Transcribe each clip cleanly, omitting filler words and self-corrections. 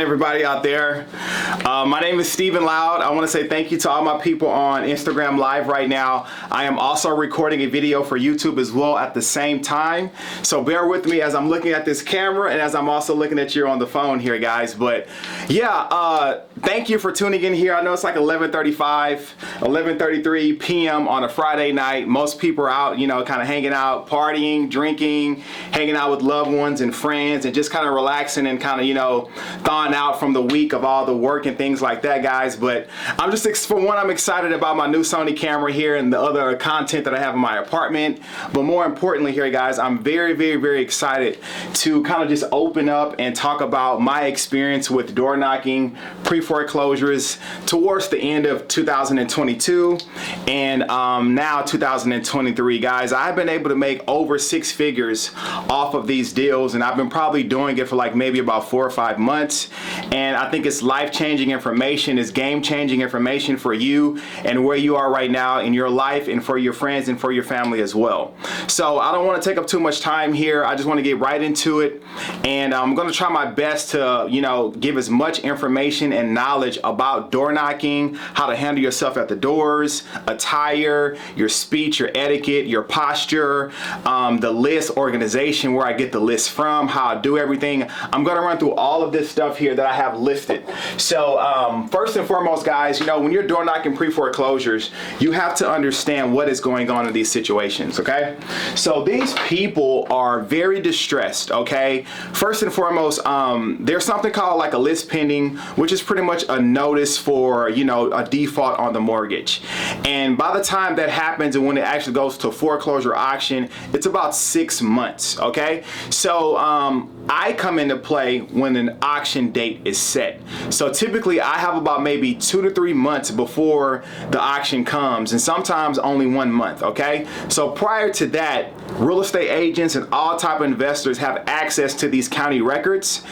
everybody out there? My name is Stephen Loud. I want to say thank you to all my people on Instagram Live right now. I am also recording a video for YouTube as well at the same time. So bear with me as I'm looking at this camera and as I'm also looking at you on the phone here, guys. But yeah, thank you for tuning in here. I know it's like 11:33 p.m. on a Friday night. Most people are out, you know, kind of hanging out, partying, drinking, hanging out with loved ones and friends, and just kind of relaxing and kind of, you know, thawing out from the week of all the work and things like that, guys. But I'm just, for one, I'm excited about my new Sony camera here and the other content that I have in my apartment. But more importantly here, guys, I'm very excited to kind of just open up and talk about my experience with door knocking, pre-foreclosures towards the end of 2022 and now 2023, guys. I've been able to make over 6 figures off of these deals, and I've been probably doing it for like maybe about 4 or 5 months. And I think it's life-changing information, it's game-changing information for you and where you are right now in your life, and for your friends and for your family as well. So I don't want to take up too much time here. I just want to get right into it, and I'm going to try my best to, you know, give as much information and knowledge about door knocking, how to handle yourself at the doors, attire, your speech, your etiquette, your posture, the list organization, where I get the list from, how I do everything. I'm going to run through all of this stuff here that I have listed. So first and foremost, guys, you know, when you're door knocking pre-foreclosures, you have to understand what is going on in these situations, okay? So these people are very distressed, okay? First and foremost, there's something called like a list pending, which is pretty much a notice for, you know, a default on the mortgage. And by the time that happens and when it actually goes to foreclosure auction, it's about 6 months, okay? So I come into play when an auction date is set. So typically I have about maybe 2 to 3 months before the auction comes, and sometimes only 1 month, okay? So prior to that, real estate agents and all type of investors have access to these county records,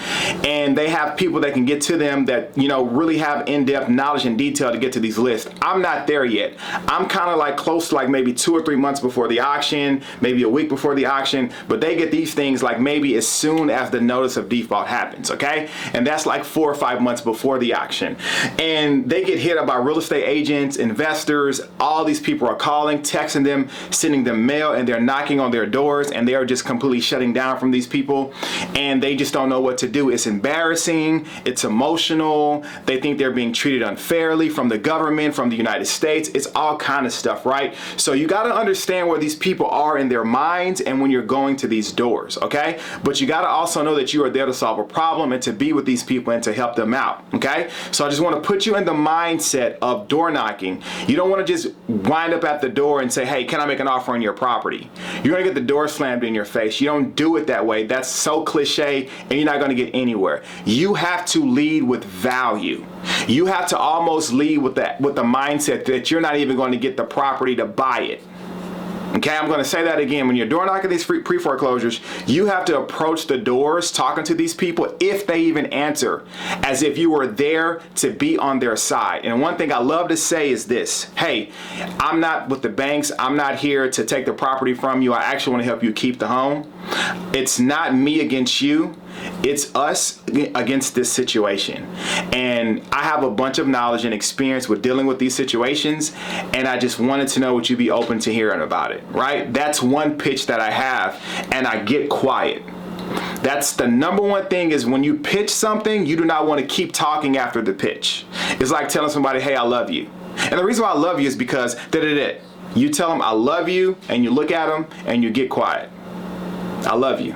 and they have people that can get to them that, you know, really have in-depth knowledge and detail to get to these lists. I'm not there yet. I'm kind of like close to like maybe 2 or 3 months before the auction, maybe a week before the auction, but they get these things like maybe as soon as the notice of default happens, okay? And that's like 4 or 5 months before the auction. And they get hit up by real estate agents, investors. All these people are calling, texting them, sending them mail, and they're knocking on their doors, and they are just completely shutting down from these people, and they just don't know what to do. It's embarrassing, it's emotional, they think they're being treated unfairly from the government, from the United States. It's all kind of stuff, right? So you got to understand where these people are in their minds and when you're going to these doors, okay? But you got to also know that you are there to solve a problem and to be with these people and to help them out, okay? So I just want to put you in the mindset of door knocking. You don't want to just wind up at the door and say, hey, can I make an offer on your property? You're going to get the door slammed in your face. You don't do it that way. That's so cliche, and you're not going to get anywhere. You have to lead with value. You have to almost lead with the mindset that you're not even going to get the property to buy it. Okay, I'm going to say that again. When you're door knocking these pre-foreclosures, you have to approach the doors talking to these people, if they even answer, as if you were there to be on their side. And one thing I love to say is this: hey, I'm not with the banks. I'm not here to take the property from you. I actually want to help you keep the home. It's not me against you. It's us against this situation. And I have a bunch of knowledge and experience with dealing with these situations, and I just wanted to know would you be open to hearing about it, right? That's one pitch that I have, and I get quiet. That's the number one thing, is when you pitch something, you do not want to keep talking after the pitch. It's like telling somebody, hey, I love you. And the reason why I love you is because you tell them I love you, and you look at them and you get quiet. I love you.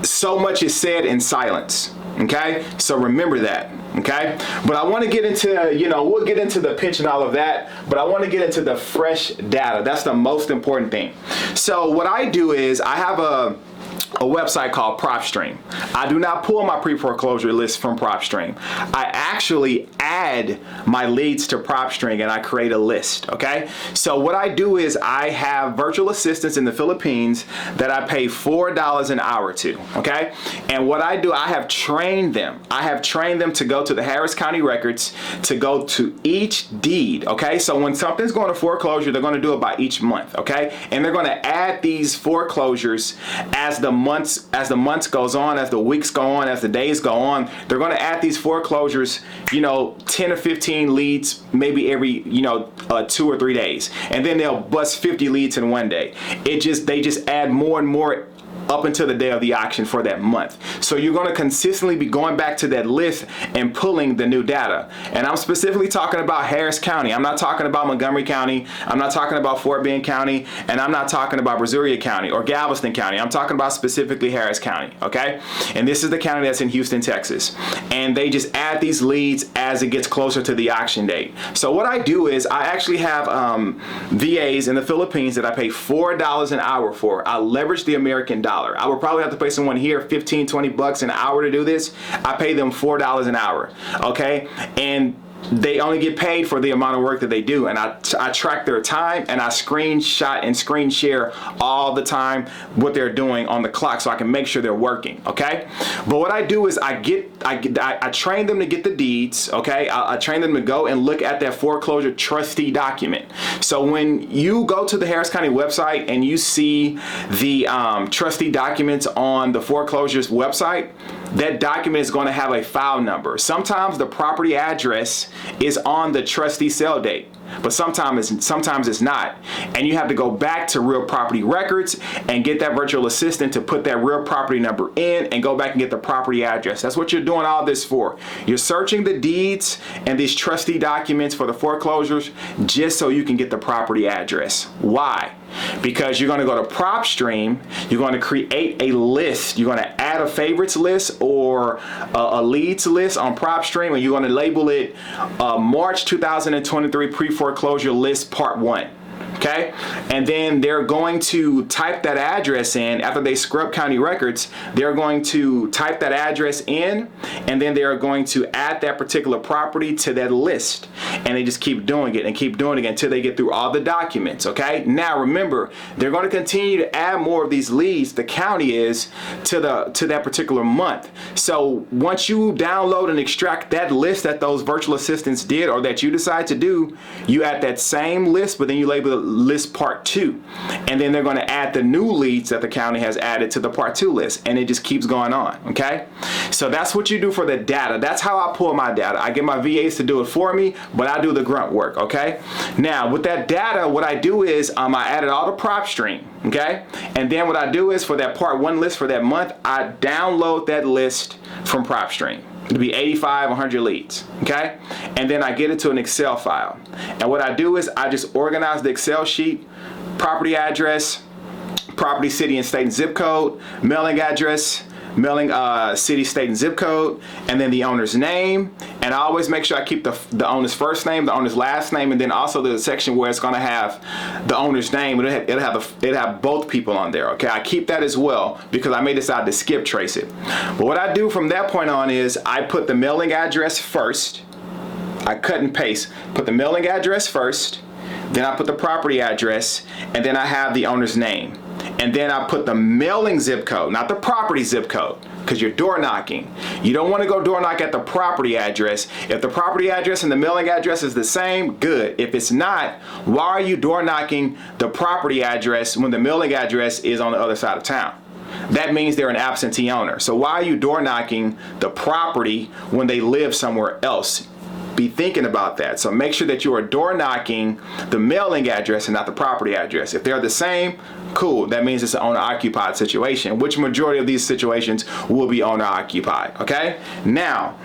So much is said in silence, okay? So remember that, okay? But I want to get into, you know, we'll get into the pitch and all of that, but I want to get into the fresh data. That's the most important thing. So what I do is I have a website called PropStream. I do not pull my pre-foreclosure list from PropStream. I actually add add my leads to PropStream and I create a list, okay? So what I do is I have virtual assistants in the Philippines that I pay $4 an hour to, okay? And what I do, I have trained them. I have trained them to go to the Harris County records, to go to each deed, okay? So when something's going to foreclosure, they're going to do it by each month, okay? And they're going to add these foreclosures as the months goes on, as the weeks go on, as the days go on. They're going to add these foreclosures, you know, 10 or 15 leads maybe every, you know, 2 or 3 days, and then they'll bust 50 leads in one day. They just add more and more up until the day of the auction for that month. So you're going to consistently be going back to that list and pulling the new data. And I'm specifically talking about Harris County. I'm not talking about Montgomery County. I'm not talking about Fort Bend County. And I'm not talking about Brazoria County or Galveston County. I'm talking about specifically Harris County, okay? And this is the county that's in Houston, Texas. And they just add these leads as it gets closer to the auction date. So what I do is I actually have VAs in the Philippines that I pay $4 an hour for. I leverage the American dollar. I would probably have to pay someone here 15, 20 bucks an hour to do this. I pay them $4 an hour, okay? And they only get paid for the amount of work that they do, and I track their time, and I screenshot and screen share all the time what they're doing on the clock so I can make sure they're working, okay? But what I do is I train them to get the deeds, okay? I train them to go and look at that foreclosure trustee document. So when you go to the Harris County website and you see the trustee documents on the foreclosures website, that document is going to have a file number. Sometimes the property address is on the trustee sale date, but sometimes it's not. And you have to go back to real property records and get that virtual assistant to put that real property number in and go back and get the property address. That's what you're doing all this for. You're searching the deeds and these trustee documents for the foreclosures just so you can get the property address. Why? Because you're going to go to PropStream, you're going to create a list, you're going to add a favorites list or a leads list on PropStream, and you're going to label it March 2023 Pre-Foreclosure List Part 1. Okay, and then they're going to type that address in. After they scrub county records, they're going to type that address in, and then they're going to add that particular property to that list, and they just keep doing it and keep doing it until they get through all the documents. Okay, now remember, they're going to continue to add more of these leads, the county is, to that particular month. So once you download and extract that list that those virtual assistants did or that you decide to do, you add that same list, but then you label it list part 2, and then they're going to add the new leads that the county has added to the part 2 list, and it just keeps going on. Okay, so that's what you do for the data. That's how I pull my data. I get my VAs to do it for me, but I do the grunt work. Okay, now with that data, what I do is I added all the PropStream. Okay, and then what I do is for that part 1 list for that month, I download that list from PropStream. It'll be 85, 100 leads, okay? And then I get it to an Excel file. And what I do is I just organize the Excel sheet, property address, property, city, and state and zip code, mailing address, mailing city, state, and zip code, and then the owner's name. And I always make sure I keep the owner's first name, the owner's last name, and then also the section where it's going to have the owner's name. It'll have both people on there. Okay, I keep that as well because I may decide to skip trace it. But what I do from that point on is I put the mailing address first. I cut and paste. Put the mailing address first. Then I put the property address, and then I have the owner's name. And then I put the mailing zip code, not the property zip code, because you're door knocking. You don't want to go door knock at the property address. If the property address and the mailing address is the same, good. If it's not, why are you door knocking the property address when the mailing address is on the other side of town? That means they're an absentee owner. So why are you door knocking the property when they live somewhere else? Be thinking about that. So make sure that you are door knocking the mailing address and not the property address. If they're the same, cool. That means it's an owner occupied situation, which majority of these situations will be owner occupied. Okay. Now,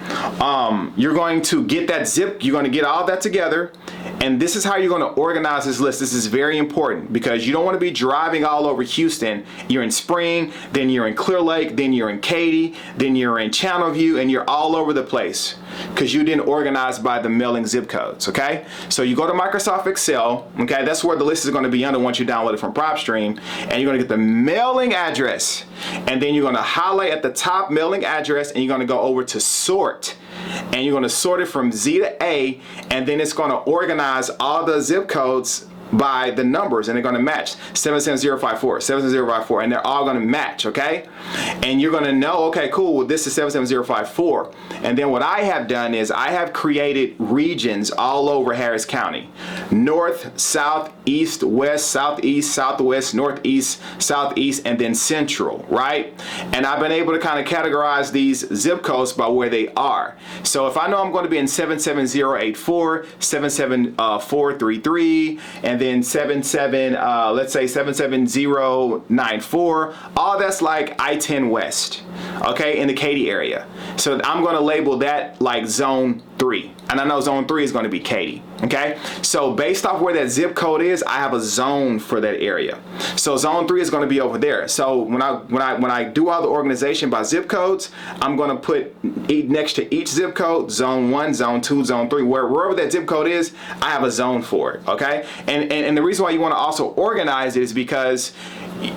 you're going to get that zip. You're going to get all that together. And this is how you're going to organize this list. This is very important because you don't want to be driving all over Houston. You're in Spring, then you're in Clear Lake, then you're in Katy, then you're in Channelview, and you're all over the place because you didn't organize by the mailing zip codes. Okay, so you go to Microsoft Excel. Okay, that's where the list is going to be under once you download it from PropStream, and you're going to get the mailing address, and then you're going to highlight at the top mailing address, and you're going to go over to sort, and you're going to sort it from Z to A, and then it's going to organize all the zip codes by the numbers, and they're going to match 77054, 77054, and they're all going to match, okay? And you're going to know, okay, cool, well, this is 77054. And then what I have done is I have created regions all over Harris County: north, south, east, west, southeast, southwest, northeast, southeast, and then central, right? And I've been able to kind of categorize these zip codes by where they are. So if I know I'm going to be in 77084, 77433, and then let's say 77094, all that's like I-10 West, okay, in the Katy area. So I'm going to label that like zone 3, and I know zone 3 is going to be Katy, okay? So based off where that zip code is, I have a zone for that area. So zone 3 is going to be over there. So when I do all the organization by zip codes, I'm going to put next to each zip code zone 1, zone 2, zone 3, wherever that zip code is, I have a zone for it, okay? And the reason why you want to also organize it is because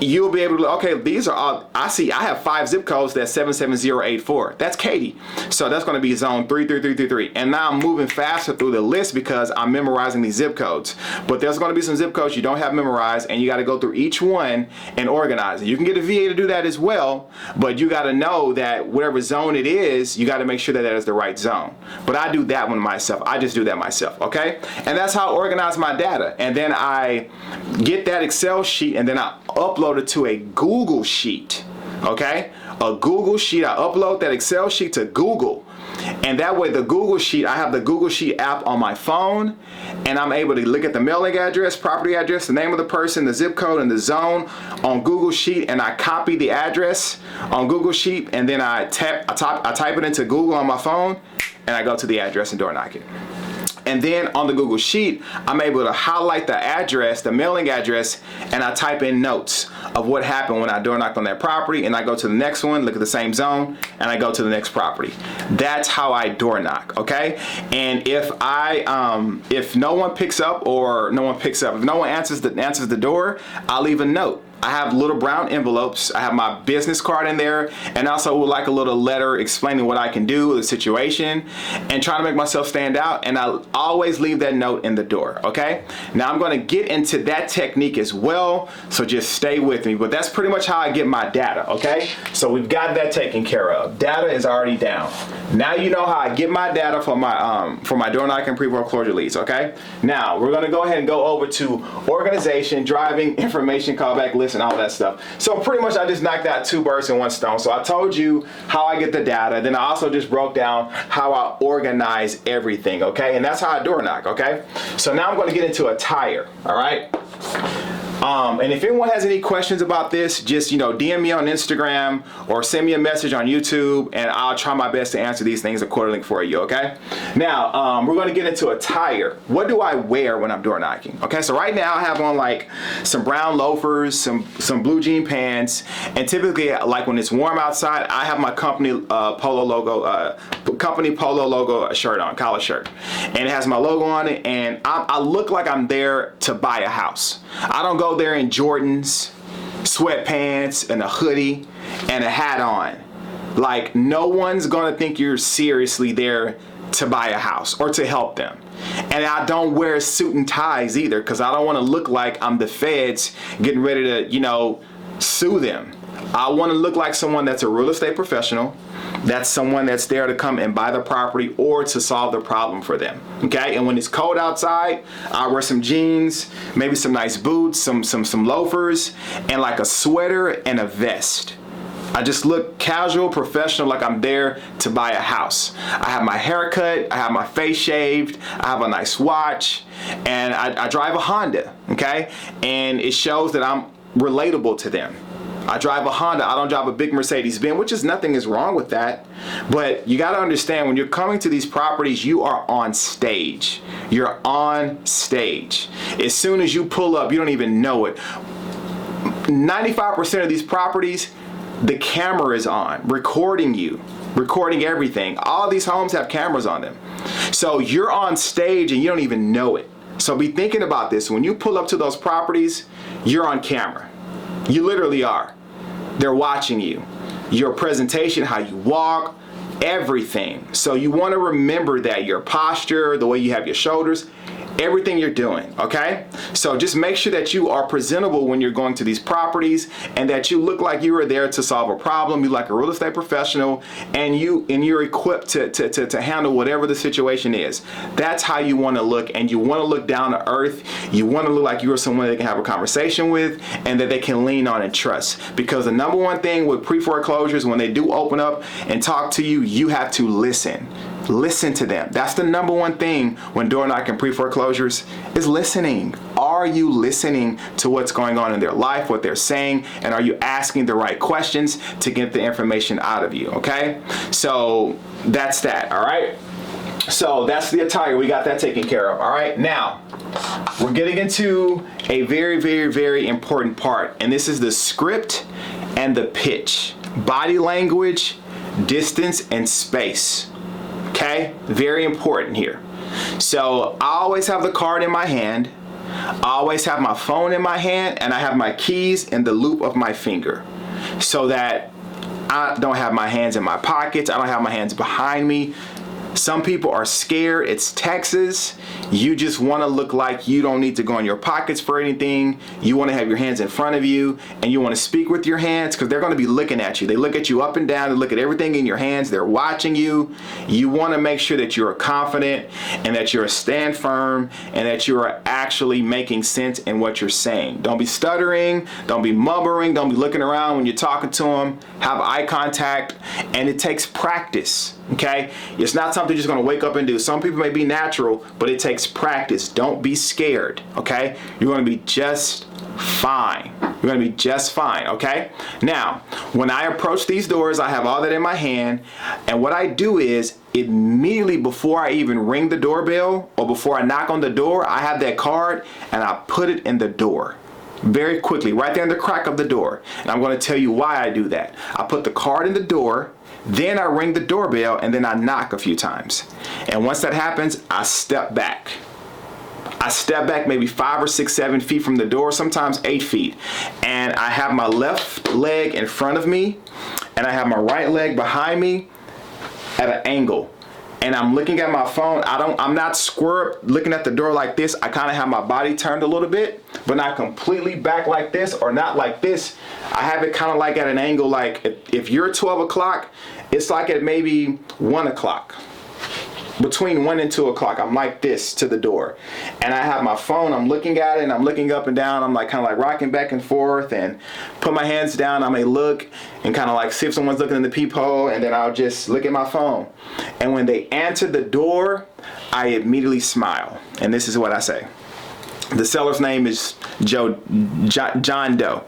you'll be able to, okay, these are all, I have 5 zip codes that's 77084. That's Katy. So that's going to be zone 33333. And now I'm moving faster through the list because I'm memorizing these zip codes. But there's going to be some zip codes you don't have memorized, and you got to go through each one and organize it. You can get a VA to do that as well, but you got to know that whatever zone it is, you got to make sure that that is the right zone. But I do that one myself. I just do that myself, okay? And that's how I organize my data. And then I get that Excel sheet, and then I upload it to a Google sheet, okay? A Google sheet. I upload that Excel sheet to Google, and that way the Google sheet, I have the Google Sheet app on my phone, and I'm able to look at the mailing address, property address, the name of the person, the zip code, and the zone on Google Sheet, and I copy the address on Google Sheet, and then I type it into Google on my phone, and I go to the address and door knock it. And then on the Google Sheet, I'm able to highlight the address, the mailing address, and I type in notes of what happened when I door knocked on that property, and I go to the next one, look at the same zone, and I go to the next property. That's how I door knock, okay? And if no one picks up, if no one answers the door, I'll leave a note. I have little brown envelopes. I have my business card in there, and also would like a little letter explaining what I can do, the situation, and trying to make myself stand out. And I always leave that note in the door, okay? Now I'm going to get into that technique as well, so just stay with me. But that's pretty much how I get my data, okay? So we've got that taken care of. Data is already down. Now you know how I get my data for my door knocking pre-foreclosure leads, okay? Now we're going to go ahead and go over to organization, driving, information, callback list, and all that stuff. So pretty much I just knocked out 2 birds in 1 stone. So I told you how I get the data, then I also just broke down how I organize everything, okay? And that's how I door knock, okay? So now I'm going to get into Attire, all right? And if anyone has any questions about this, just, DM me on Instagram or send me a message on YouTube, and I'll try my best to answer these things accordingly for you, okay? Now, we're going to get into Attire. What do I wear when I'm door knocking? Okay, so right now I have on like some brown loafers, some blue jean pants, and typically like when it's warm outside, I have my company polo logo shirt on, collar shirt, and it has my logo on it, and I look like I'm there to buy a house. I don't go there in Jordans, sweatpants, and a hoodie, and a hat on. Like, no one's gonna think you're seriously there to buy a house or to help them. And I don't wear suit and ties either, because I don't want to look like I'm the feds getting ready to, sue them. I want to look like someone that's a real estate professional, that's someone that's there to come and buy the property or to solve the problem for them, okay? And when it's cold outside, I wear some jeans, maybe some nice boots, some loafers, and like a sweater and a vest. I just look casual, professional, like I'm there to buy a house. I have my hair cut, I have my face shaved, I have a nice watch, and I drive a Honda, okay? And it shows that I'm relatable to them. I drive a Honda. I don't drive a big Mercedes-Benz, which is nothing is wrong with that. But you got to understand, when you're coming to these properties, you are on stage. You're on stage. As soon as you pull up, you don't even know it. 95% of these properties, the camera is on, recording you, recording everything. All these homes have cameras on them. So you're on stage and you don't even know it. So be thinking about this. When you pull up to those properties, you're on camera. You literally are. They're watching you. Your presentation, how you walk, everything. So you want to remember that your posture, the way you have your shoulders, everything you're doing, okay? So just make sure that you are presentable when you're going to these properties and that you look like you are there to solve a problem. You like a real estate professional and you're equipped to handle whatever the situation is. That's how you want to look, and you want to look down to earth. You want to look like you are someone they can have a conversation with and that they can lean on and trust. Because the number one thing with pre-foreclosures, when they do open up and talk to you, you have to listen. Listen to them. That's the number one thing when door knocking pre-foreclosures is listening. Are you listening to what's going on in their life, what they're saying, and are you asking the right questions to get the information out of you, okay? So that's that, all right? So that's the attire. We got that taken care of, all right? Now, we're getting into a very, very, very important part, and this is the script and the pitch. Body language, distance, and space. Okay, very important here. So I always have the card in my hand, I always have my phone in my hand, and I have my keys in the loop of my finger so that I don't have my hands in my pockets, I don't have my hands behind me. Some people are scared. It's Texas. You just want to look like you don't need to go in your pockets for anything. You want to have your hands in front of you, and you want to speak with your hands because they're going to be looking at you. They look at you up and down. They look at everything in your hands. They're watching you. You want to make sure that you're confident and that you're stand firm and that you are actually making sense in what you're saying. Don't be stuttering. Don't be mumbling. Don't be looking around when you're talking to them. Have eye contact, and it takes practice. Okay, it's not something you're just going to wake up and do. Some people may be natural, but it takes practice. Don't be scared. Okay, you're going to be just fine. You're going to be just fine. Okay, now when I approach these doors, I have all that in my hand, and what I do is immediately before I even ring the doorbell or before I knock on the door, I have that card and I put it in the door. Very quickly, right there in the crack of the door. And I'm going to tell you why I do that. I put the card in the door, then I ring the doorbell, and then I knock a few times. And once that happens, I step back. I step back maybe 5 or 6, 7 feet from the door, sometimes 8 feet. And I have my left leg in front of me, and I have my right leg behind me at an angle. And I'm looking at my phone. I'm not square looking at the door like this. I kind of have my body turned a little bit, but not completely back like this or not like this. I have it kind of like at an angle, like if you're 12 o'clock, it's like at maybe 1 o'clock. Between 1 and 2 o'clock, I'm like this to the door. And I have my phone, I'm looking at it, and I'm looking up and down. I'm like kind of like rocking back and forth and put my hands down. I may look and kind of like see if someone's looking in the peephole, and then I'll just look at my phone. And when they answer the door, I immediately smile. And this is what I say. The seller's name is John Doe.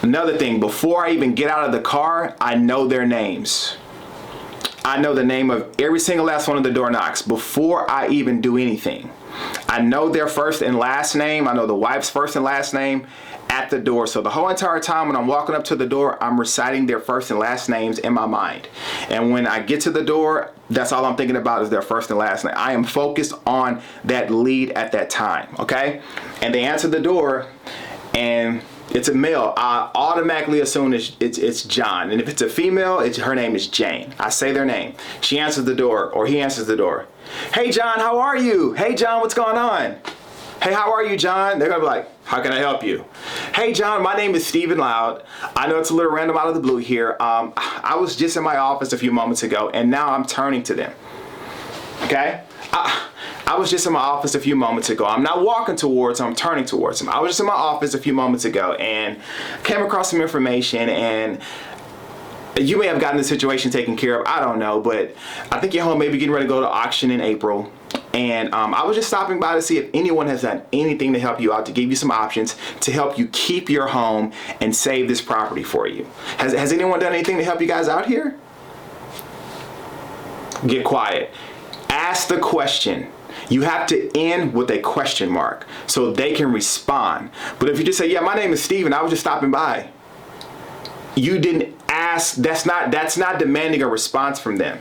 Another thing, before I even get out of the car, I know their names. I know the name of every single last one of the door knocks before I even do anything. I know their first and last name. I know the wife's first and last name at the door. So the whole entire time when I'm walking up to the door, I'm reciting their first and last names in my mind. And when I get to the door, that's all I'm thinking about is their first and last name. I am focused on that lead at that time, okay? And they answer the door, and it's a male, I automatically assume it's John. And if it's a female, her name is Jane. I say their name. She answers the door, or he answers the door. Hey, John, how are you? Hey, John, what's going on? Hey, how are you, John? They're going to be like, how can I help you? Hey, John, my name is Stephen Loud. I know it's a little random out of the blue here. I was just in my office a few moments ago, and now I'm turning to them. Okay? I was just in my office a few moments ago. I'm not walking towards him, I'm turning towards him. I was just in my office a few moments ago and came across some information, and you may have gotten the situation taken care of, I don't know, but I think your home may be getting ready to go to auction in April. And I was just stopping by to see if anyone has done anything to help you out, to give you some options to help you keep your home and save this property for you. Has anyone done anything to help you guys out here? Get quiet. Ask the question. You have to end with a question mark so they can respond. But if you just say, yeah, my name is Steven, I was just stopping by. You didn't ask, that's not demanding a response from them,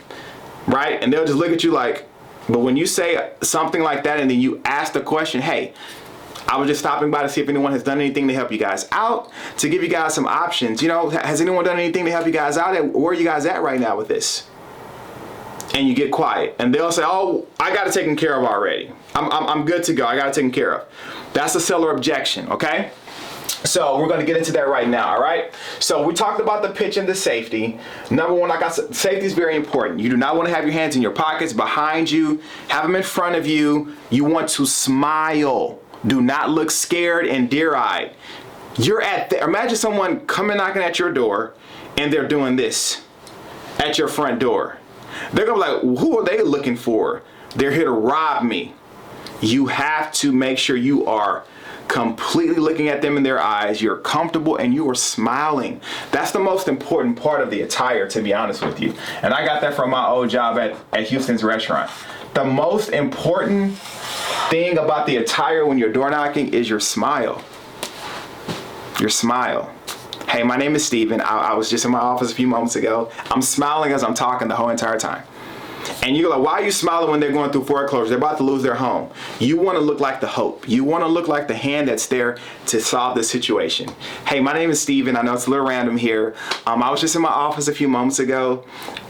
right? And they'll just look at you like, but when you say something like that and then you ask the question, hey, I was just stopping by to see if anyone has done anything to help you guys out, to give you guys some options. You know, has anyone done anything to help you guys out? Where are you guys at right now with this? and you get quiet, and they'll say, oh, I got it taken care of already. I'm good to go. I got it taken care of. That's a seller objection, okay? So we're going to get into that right now, all right? So we talked about the pitch and the safety. Number one, like I said, safety is very important. You do not want to have your hands in your pockets, behind you, have them in front of you. You want to smile. Do not look scared and deer-eyed. Imagine someone coming knocking at your door and they're doing this at your front door. They're going to be like, who are they looking for? They're here to rob me. You have to make sure you are completely looking at them in their eyes, you're comfortable, and you are smiling. That's the most important part of the attire, to be honest with you. And I got that from my old job at Houston's restaurant. The most important thing about the attire when you're door knocking is your smile. Your smile. Hey, my name is Steven. I was just in my office a few moments ago. I'm smiling as I'm talking the whole entire time. And you're like, why are you smiling when they're going through foreclosure? They're about to lose their home. You want to look like the hope. You want to look like the hand that's there to solve the situation. Hey, my name is Steven. I know it's a little random here. I was just in my office a few moments ago,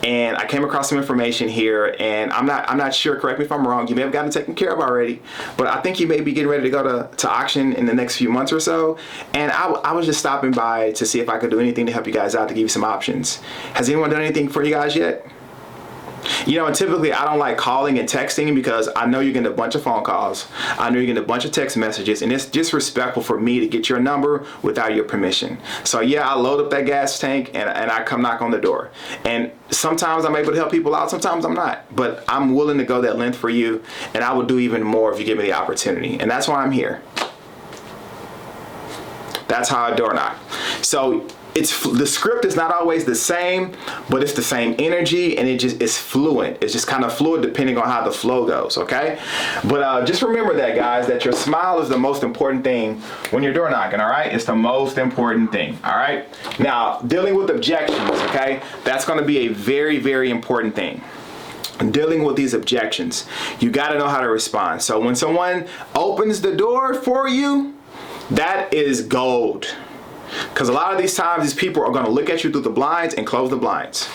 and I came across some information here, and I'm not sure, correct me if I'm wrong, you may have gotten it taken care of already, but I think you may be getting ready to go to auction in the next few months or so, and I was just stopping by to see if I could do anything to help you guys out, to give you some options. Has anyone done anything for you guys yet? You know, and typically I don't like calling and texting because I know you're getting a bunch of phone calls. I know you're getting a bunch of text messages, and it's disrespectful for me to get your number without your permission. So yeah, I load up that gas tank and I come knock on the door. And sometimes I'm able to help people out, sometimes I'm not. But I'm willing to go that length for you, and I will do even more if you give me the opportunity. And that's why I'm here. That's how I door knock. So the script is not always the same, but it's the same energy, and it's fluent. It's just kind of fluid depending on how the flow goes, okay? But just remember that, guys, that your smile is the most important thing when you're door knocking, all right? It's the most important thing, all right? Now, dealing with objections, okay? That's going to be a very, very important thing. Dealing with these objections, you got to know how to respond. So when someone opens the door for you, that is gold. Because a lot of these times, these people are going to look at you through the blinds and close the blinds.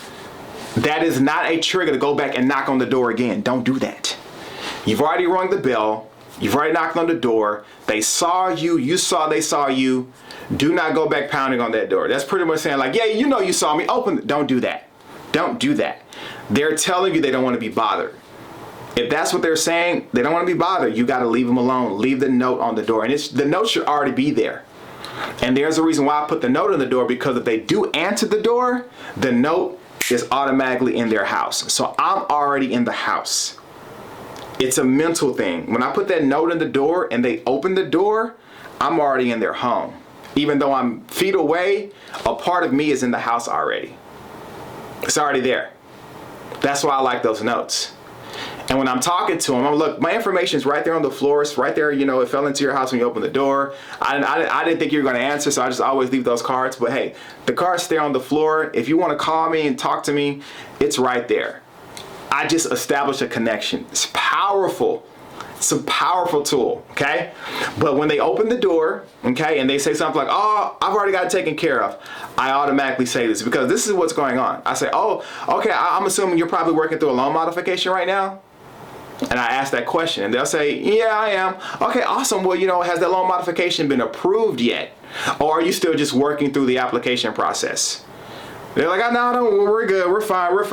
That is not a trigger to go back and knock on the door again. Don't do that. You've already rung the bell. You've already knocked on the door. They saw you. They saw you. Do not go back pounding on that door. That's pretty much saying like, yeah, you know you saw me. Open. Don't do that. Don't do that. They're telling you they don't want to be bothered. If that's what they're saying, they don't want to be bothered. You got to leave them alone. Leave the note on the door. And the note should already be there. And there's a reason why I put the note on the door, because if they do answer the door, the note is automatically in their house. So I'm already in the house. It's a mental thing. When I put that note in the door and they open the door, I'm already in their home. Even though I'm feet away, a part of me is in the house already. It's already there. That's why I like those notes. And when I'm talking to them, I'm look, my information's right there on the floor. It's right there, you know, it fell into your house when you opened the door. I didn't think you were going to answer, so I just always leave those cards. But hey, the cards stay on the floor. If you want to call me and talk to me, it's right there. I just established a connection. It's powerful. It's a powerful tool, okay? But when they open the door, okay, and they say something like, oh, I've already got it taken care of, I automatically say this because this is what's going on. I say, oh, okay, I'm assuming you're probably working through a loan modification right now. And I ask that question, and they'll say, yeah, I am. Okay, awesome. Well, you know, has that loan modification been approved yet? Or are you still just working through the application process? They're like, oh, no, we're good. We're fine. We're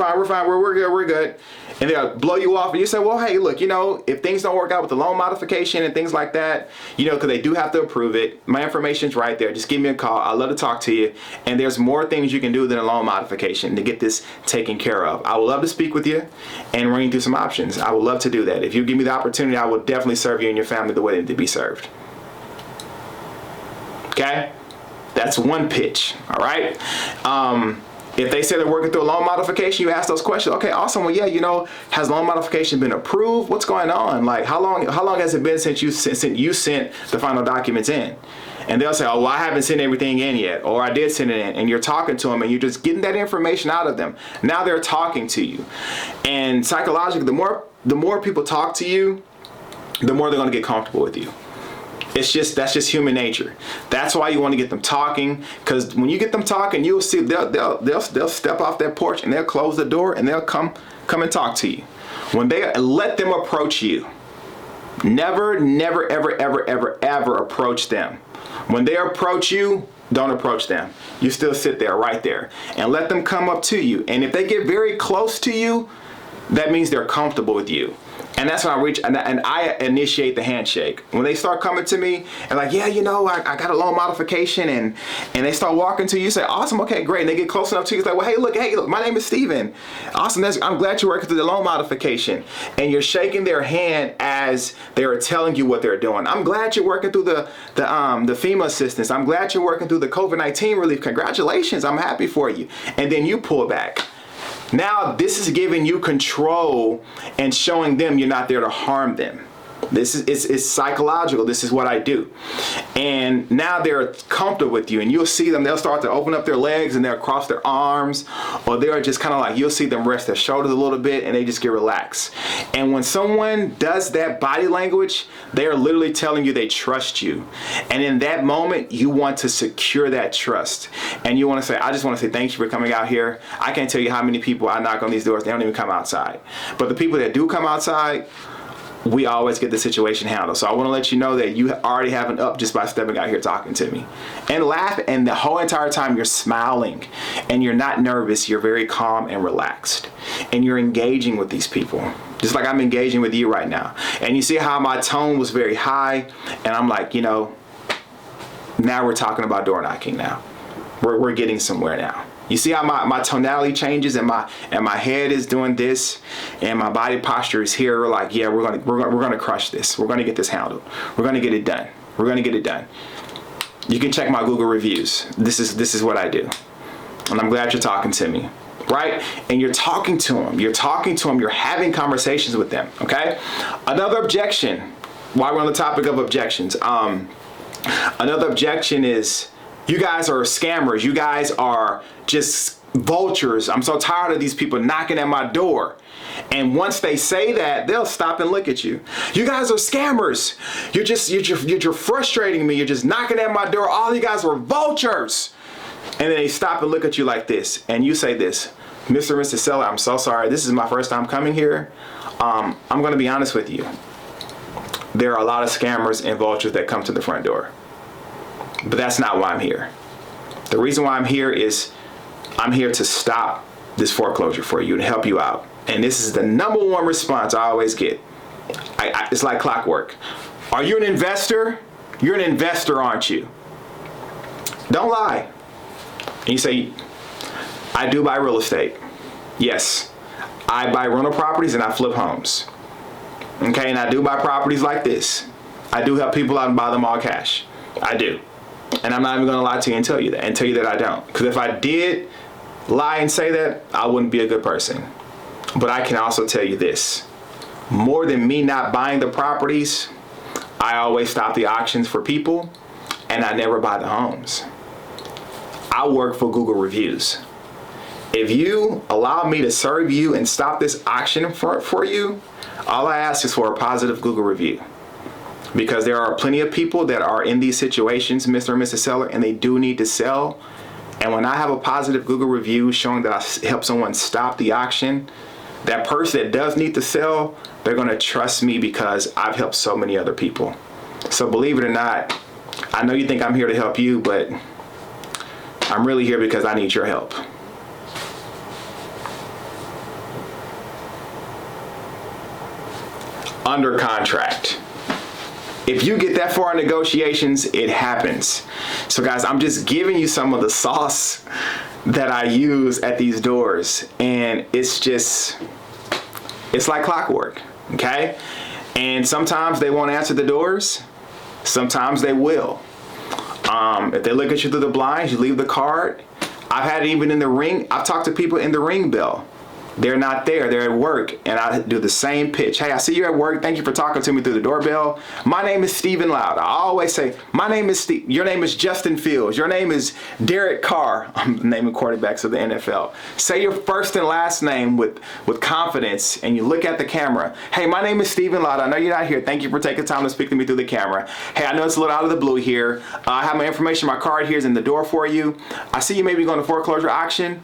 good. We're good. And they'll blow you off, and you say, well, hey, look, you know, if things don't work out with the loan modification and things like that, you know, because they do have to approve it, my information's right there. Just give me a call. I'd love to talk to you. And there's more things you can do than a loan modification to get this taken care of. I would love to speak with you and run you through some options. I would love to do that. If you give me the opportunity, I will definitely serve you and your family the way they need to be served. Okay? That's one pitch, all right? If they say they're working through a loan modification, you ask those questions. Okay, awesome. Well, yeah, you know, has loan modification been approved? What's going on? Like, how long has it been since you sent the final documents in? And they'll say, oh, well, I haven't sent everything in yet, or I did send it in. And you're talking to them, and you're just getting that information out of them. Now they're talking to you. And psychologically, the more people talk to you, the more they're going to get comfortable with you. That's just human nature. That's why you want to get them talking, because when you get them talking, you'll see they'll step off that porch and they'll close the door and they'll come come and talk to you. When they let them approach you. Never, never, ever, ever, ever, ever approach them. When they approach you, don't approach them. You still sit there right there and let them come up to you. And if they get very close to you, that means they're comfortable with you. And that's when I reach and I initiate the handshake. When they start coming to me and like, yeah, you know, I got a loan modification, and they start walking to you, you say, awesome, okay, great. And they get close enough to you, it's like, well, hey, look, my name is Steven. Awesome, I'm glad you're working through the loan modification. And you're shaking their hand as they're telling you what they're doing. I'm glad you're working through the FEMA assistance. I'm glad you're working through the COVID-19 relief. Congratulations, I'm happy for you. And then you pull back. Now this is giving you control and showing them you're not there to harm them. This is it's psychological. This is what I do. And now they're comfortable with you, and you'll see them, they'll start to open up their legs and they'll cross their arms, or they're just kind of like, you'll see them rest their shoulders a little bit and they just get relaxed. And when someone does that body language, they are literally telling you they trust you. And in that moment, you want to secure that trust. And you want to say, I just want to say thank you for coming out here. I can't tell you how many people I knock on these doors, they don't even come outside. But the people that do come outside, we always get the situation handled. So I want to let you know that you already have an up just by stepping out here talking to me. And laugh, and the whole entire time you're smiling and you're not nervous, you're very calm and relaxed. And you're engaging with these people, just like I'm engaging with you right now. And you see how my tone was very high, and I'm like, you know, now we're talking about door knocking now. We're getting somewhere now. You see how my tonality changes, and my head is doing this, and my body posture is here. We're like, yeah, we're gonna crush this. We're gonna get this handled. We're gonna get it done. We're gonna get it done. You can check my Google reviews. This is what I do, and I'm glad you're talking to me, right? And you're talking to them. You're talking to them. You're having conversations with them. Okay. Another objection. While we're on the topic of objections, another objection is, you guys are scammers. You guys are just vultures. I'm so tired of these people knocking at my door. And once they say that, they'll stop and look at you. You guys are scammers. You're frustrating me. You're just knocking at my door. All you guys are vultures. And then they stop and look at you like this. And you say this, Mr. and Mrs. Seller, I'm so sorry. This is my first time coming here. I'm going to be honest with you. There are a lot of scammers and vultures that come to the front door. But that's not why I'm here. The reason why I'm here is I'm here to stop this foreclosure for you, to help you out. And this is the number one response I always get. It's like clockwork. Are you an investor? You're an investor, aren't you? Don't lie. And you say, I do buy real estate. Yes. I buy rental properties and I flip homes. Okay, and I do buy properties like this. I do help people out and buy them all cash. I do. And I'm not even gonna lie to you and tell you that I don't. Because if I did lie and say that, I wouldn't be a good person. But I can also tell you this. More than me not buying the properties, I always stop the auctions for people, and I never buy the homes. I work for Google reviews. If you allow me to serve you and stop this auction for you, all I ask is for a positive Google review. Because there are plenty of people that are in these situations, Mr. and Mrs. Seller, and they do need to sell. And when I have a positive Google review showing that I help someone stop the auction, that person that does need to sell, they're gonna trust me because I've helped so many other people. So believe it or not, I know you think I'm here to help you, but I'm really here because I need your help. Under contract. If you get that far in negotiations, it happens. So guys, I'm just giving you some of the sauce that I use at these doors, and it's like clockwork, okay? And sometimes they won't answer the doors, sometimes they will. If they look at you through the blinds, you leave the card. I've had it even in the ring. I've talked to people in the ring bell. They're not there, they're at work, and I do the same pitch. Hey, I see you at work. Thank you for talking to me through the doorbell. My name is Stephen Loud. I always say, my name is Steve. Your name is Justin Fields. Your name is Derek Carr. I'm naming quarterbacks of the NFL. Say your first and last name with confidence, and you look at the camera. Hey, my name is Stephen Loud. I know you're not here. Thank you for taking time to speak to me through the camera. Hey, I know it's a little out of the blue here. I have my information, my card here is in the door for you. I see you may be going to foreclosure auction.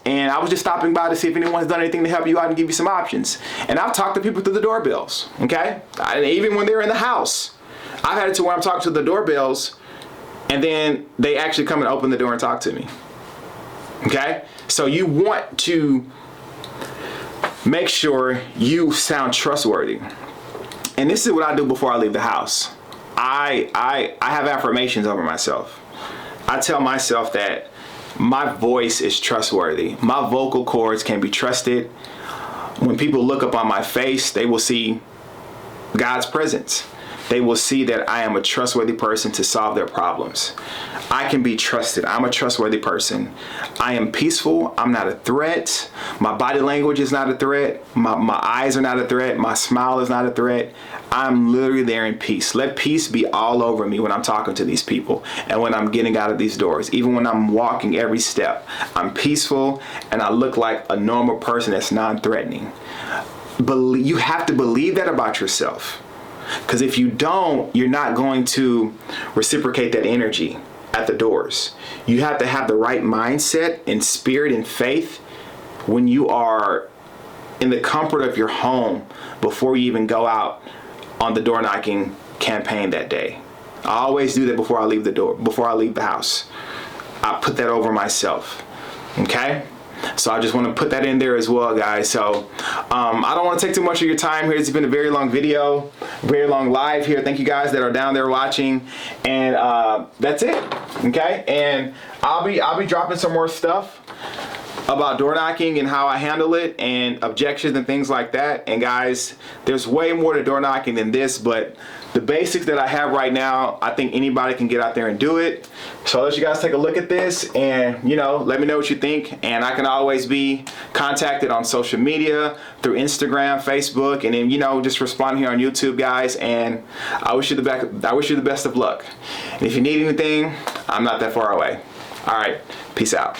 and I was just stopping by to see if anyone's done anything to help you out and give you some options. And I've talked to people through the doorbells, okay? Even when they're in the house. I've had it to where I'm talking to the doorbells, and then they actually come and open the door and talk to me, okay? So you want to make sure you sound trustworthy. And this is what I do before I leave the house. I have affirmations over myself. I tell myself that my voice is trustworthy. My vocal cords can be trusted. When people look up on my face, they will see God's presence. They will see that I am a trustworthy person to solve their problems. I can be trusted. I'm a trustworthy person. I am peaceful. I'm not a threat. My body language is not a threat. My eyes are not a threat. My smile is not a threat. I'm literally there in peace. Let peace be all over me when I'm talking to these people and when I'm getting out of these doors. Even when I'm walking every step, I'm peaceful and I look like a normal person that's non-threatening. You have to believe that about yourself. Because if you don't, you're not going to reciprocate that energy at the doors. You have to have the right mindset and spirit and faith when you are in the comfort of your home before you even go out on the door knocking campaign that day. I always do that before I leave the house. I put that over myself. Okay? So I just want to put that in there as well, guys. So I don't want to take too much of your time here. It's been a very long video, very long live here. Thank you guys that are down there watching, and that's it. Okay, and I'll be dropping some more stuff about door knocking and how I handle it and objections and things like that. And guys, there's way more to door knocking than this, but the basics that I have right now, I think anybody can get out there and do it. So I'll let you guys take a look at this and, you know, let me know what you think. And I can always be contacted on social media through Instagram, Facebook, and then, you know, just respond here on YouTube, guys. And I wish you the best of luck. And if you need anything, I'm not that far away. All right, peace out.